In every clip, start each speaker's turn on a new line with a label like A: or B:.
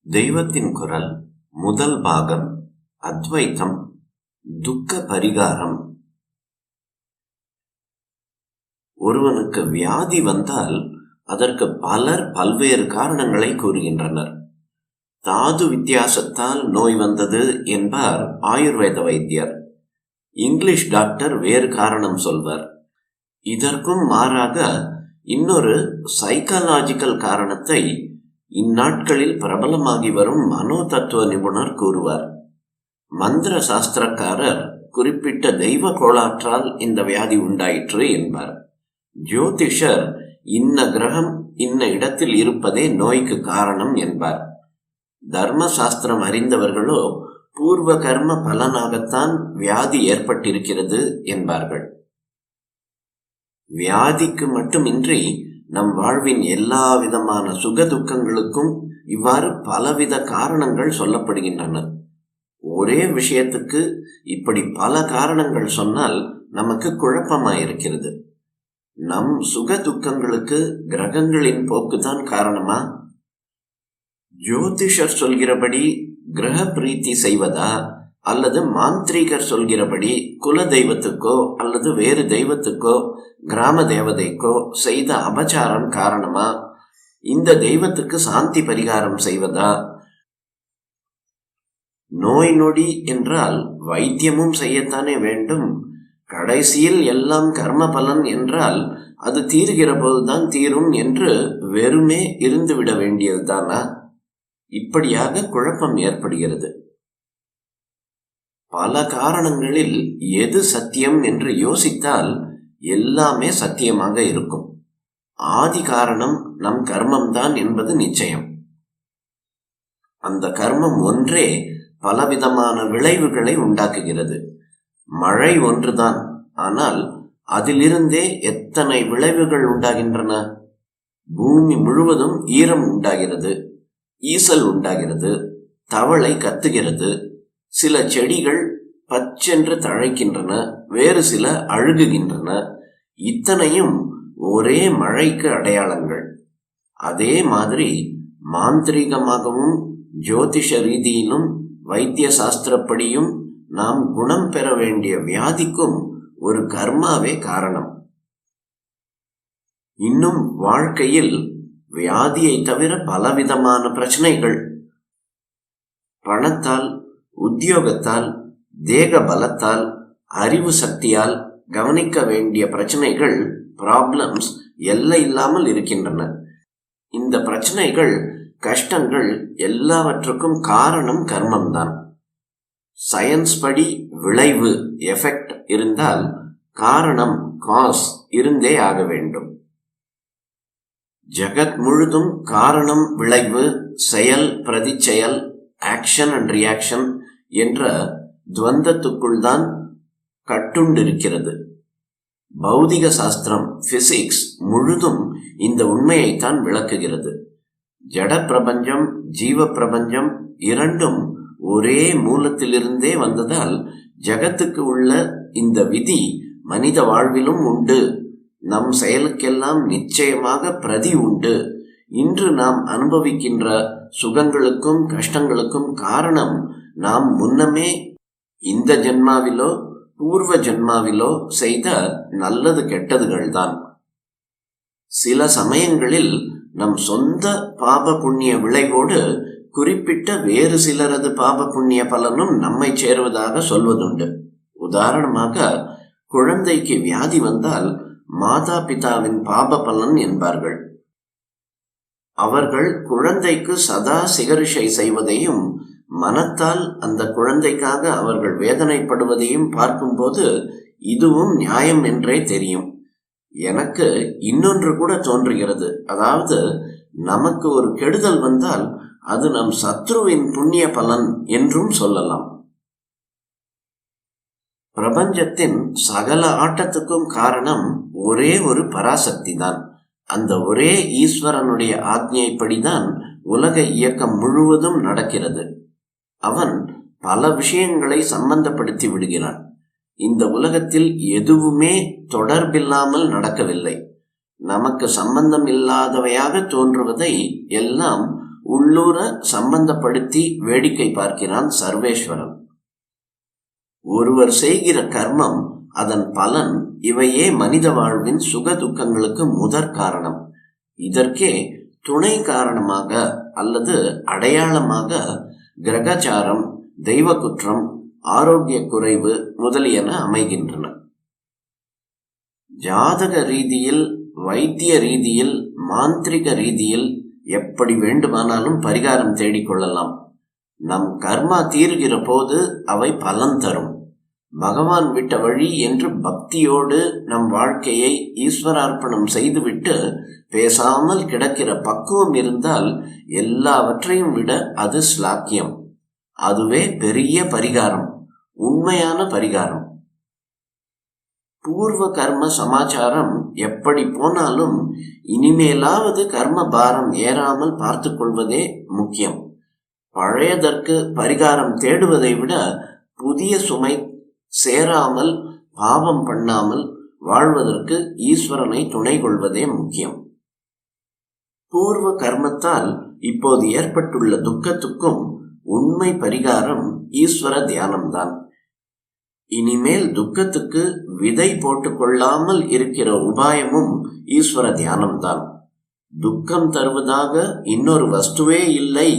A: தெய்வத்தின் குரல் முதல் பாகம். அத்வைத்தம், துக்க பரிகாரம். ஒருவனுக்கு வியாதி வந்தால் அதற்கு பலர் பல்வேறு காரணங்களை கூறுகின்றனர். தாது வித்தியாசத்தால் நோய் வந்தது என்பார் ஆயுர்வேத வைத்தியர். இங்கிலீஷ் டாக்டர் வேறு காரணம் சொல்வர். இதற்கும் மாறாக இன்னொரு சைக்காலஜிக்கல் காரணத்தை இந்நாட்களில் பிரபலமாகி வரும் மனோ தத்துவ நிபுணர் கூறுவார். மந்திர சாஸ்திரக்காரர் குறிப்பிட்ட தெய்வ கோளாற்றால் இந்த வியாதி உண்டாயிற்று என்பார். ஜோதிஷர் இன்ன கிரகம் இன்ன இடத்தில் இருப்பதே நோய்க்கு காரணம் என்பார். தர்ம சாஸ்திரம் அறிந்தவர்களோ பூர்வ கர்ம பலனாகத்தான் வியாதி ஏற்பட்டிருக்கிறது என்பார்கள். வியாதிக்கு மட்டுமின்றி நம் வாழ்வின் எல்லா விதமான சுக துக்கங்களுக்கும் இவ்வாறு பலவித காரணங்கள் சொல்லப்படுகின்றன. ஒரே விஷயத்துக்கு இப்படி பல காரணங்கள் சொன்னால் நமக்கு குழப்பமாயிருக்கிறது. நம் சுக துக்கங்களுக்கு கிரகங்களின் போக்குதான் காரணமா? ஜோதிஷர் சொல்கிறபடி கிரக பிரீத்தி செய்வதா, அல்லது மாந்திரிகர் சொல்கிறபடி குல தெய்வத்துக்கோ அல்லது வேறு தெய்வத்துக்கோ கிராம தேவதைக்கோ செய்த அபச்சாரம் காரணமா? இந்த தெய்வத்துக்கு சாந்தி பரிகாரம் செய்வதா? நோய் நொடி என்றால் வைத்தியமும் செய்யத்தானே வேண்டும். கடைசியில் எல்லாம் கர்ம பலன் என்றால் அது தீர்கிற போதுதான் தீரும் என்று வெறுமே இருந்துவிட வேண்டியதுதானா? இப்படியாக குழப்பம் ஏற்படுகிறது. பல காரணங்களில் எது சத்தியம் என்று யோசித்தால் எல்லாமே சத்தியமாக இருக்கும். ஆதி காரணம் நம் கர்மம்தான் என்பது நிச்சயம். அந்த கர்மம் ஒன்றே பலவிதமான விளைவுகளை உண்டாக்குகிறது. மழை ஒன்றுதான், ஆனால் அதிலிருந்தே எத்தனை விளைவுகள் உண்டாகின்றன. பூமி முழுவதும் ஈரம் உண்டாகிறது, ஈசல் உண்டாகிறது, தவளை கத்துகிறது, சில செடிகள் பச்சென்று தழைக்கின்றன, வேறு சில அழுகுகின்றன. இத்தனையும் ஒரே மழைக்கு அடையாளங்கள். அதே மாதிரி மாந்திரீகமாகவும் ஜோதிஷ ரீதியிலும் வைத்திய சாஸ்திரப்படியும் நாம் குணம் பெற வேண்டிய வியாதிக்கும் ஒரு கர்மாவே காரணம். இன்னும் வாழ்க்கையில் வியாதியை தவிர பலவிதமான பிரச்சனைகள், பணத்தால், உத்தியோகத்தால், தேக பலத்தால், அறிவு சக்தியால் கவனிக்க வேண்டிய பிரச்சனைகள், ப்ராப்ளம்ஸ் எல்லை இல்லாமல் இருக்கின்றன. இந்த பிரச்சனைகள், கஷ்டங்கள் எல்லாவற்றுக்கும் காரணம் கர்மம்தான். சயின்ஸ் படி விளைவு, எஃபெக்ட் இருந்தால் காரணம், காஸ் இருந்தே ஆக வேண்டும். ஜகத் முழுதும் காரணம் விளைவு, செயல் பிரதிச்செயல், ஆக்ஷன் அண்ட் ரியாக்ஷன் என்ற துவந்தத்துக்குள் தான் கட்டுண்டிருக்கிறது. பௌதிக சாஸ்திரம், பிசிக்ஸ் முழுதும் இந்த உண்மையைத்தான் விளக்குகிறது. ஜட பிரபஞ்சம், ஜீவ பிரபஞ்சம் இரண்டும் ஒரே மூலத்திலிருந்தே வந்ததால் ஜகத்துக்கு உள்ள இந்த விதி மனித வாழ்விலும் உண்டு. நம் செயலுக்கெல்லாம் நிச்சயமாக பிரதி உண்டு. இன்று நாம் அனுபவிக்கின்ற சுகங்களுக்கும் கஷ்டங்களுக்கும் காரணம் நாம் முன்னமே இந்த ஜென்மாவிலோ பூர்வ ஜென்மாவிலோ செய்த நல்லது கெட்டதுகள்தான். சில சமயங்களில் நம் சொந்த பாப புண்ணிய விளைவோடு குறிப்பிட்ட வேறு சிலரது பாப புண்ணிய பலனும் நம்மை சேருவதாக சொல்வதுண்டு. உதாரணமாக, குழந்தைக்கு வியாதி வந்தால் மாதா பிதாவின் பாப பலன் என்பார்கள். அவர்கள் குழந்தைக்கு சதா சிகரிஷை செய்வதையும் மனத்தால் அந்த குழந்தைக்காக அவர்கள் வேதனைப்படுவதையும் பார்க்கும்போது இதுவும் நியாயம் என்றே தெரியும். எனக்கு இன்னொன்று கூட தோன்றுகிறது. அதாவது, நமக்கு ஒரு கெடுதல் வந்தால் அது நம் சத்ருவின் புண்ணிய பலன் என்றும் சொல்லலாம். பிரபஞ்சத்தின் சகல ஆட்டத்துக்கும் காரணம் ஒரே ஒரு பராசக்தி தான். அந்த ஒரே ஈஸ்வரனுடைய ஆக்ஞைப்படிதான் உலக இயக்கம் முழுவதும் நடக்கிறது. அவன் பல விஷயங்களை சம்பந்தப்படுத்தி விடுகிறான். இந்த உலகத்தில் எதுவுமே தொடர்பில்லாமல் நடக்கவில்லை. நமக்கு சம்பந்தம் இல்லாதவையாக தோன்றுவதை எல்லாம் உள்ளூர சம்பந்தப்படுத்தி வேடிக்கை பார்க்கிறான் சர்வேஸ்வரன். ஒருவர் செய்கிற கர்மம், அதன் பலன், இவையே மனித வாழ்வின் சுக துக்கங்களுக்கு முதற் காரணம். இதற்கே துணை காரணமாக அல்லது அடையாளமாக கிரகச்சாரம், தெய்வ குற்றம், ஆரோக்கிய குறைவு முதலியன அமைகின்றன. ஜாதக ரீதியில், வைத்திய ரீதியில், மாந்திரிக ரீதியில் எப்படி வேண்டுமானாலும் பரிகாரம் தேடிக்கொள்ளலாம். நம் கர்மா தீர்கிற போது அவை பலன் தரும். பகவான் விட்ட வழி என்று பக்தியோடு நம் வாழ்க்கையை ஈஸ்வரார்ப்பணம் செய்துவிட்டு பேசாமல் கிடக்கிற பக்குவம் இருந்தால் எல்லாவற்றையும் விட அது ஸ்லாக்கியம். அதுவே பெரிய பரிகாரம், உண்மையான பரிகாரம். பூர்வ கர்ம சமாச்சாரம் எப்படி போனாலும் இனிமேலாவது கர்ம பாரம் ஏறாமல் பார்த்து கொள்வதே முக்கியம். பழையதற்கு பரிகாரம் தேடுவதை விட புதிய சுமை சேராமல், பாவம் பண்ணாமல் வாழ்வதற்கு ஈஸ்வரனை துணை கொள்வதே முக்கியம். பூர்வ கர்மத்தால் இப்போது ஏற்பட்டுள்ள துக்கத்துக்கும் உண்மை பரிகாரம் ஈஸ்வர தியானம்தான். இனிமேல் துக்கத்துக்கு விதை போட்டுக் கொள்ளாமல் இருக்கிற உபாயமும் ஈஸ்வர தியானம்தான். துக்கம் தருவதாக இன்னொரு வஸ்துவே இல்லை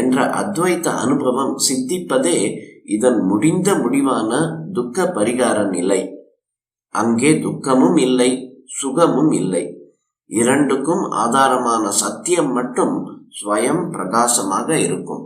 A: என்ற அத்வைத்த அனுபவம் சித்திப்பதே இதன் முடிந்த முடிவான துக்க பரிகார நிலை. அங்கே துக்கமும் இல்லை, சுகமும் இல்லை. இரண்டுக்கும் ஆதாரமான சத்தியம் மட்டும் ஸ்வயம் பிரகாசமாக இருக்கும்.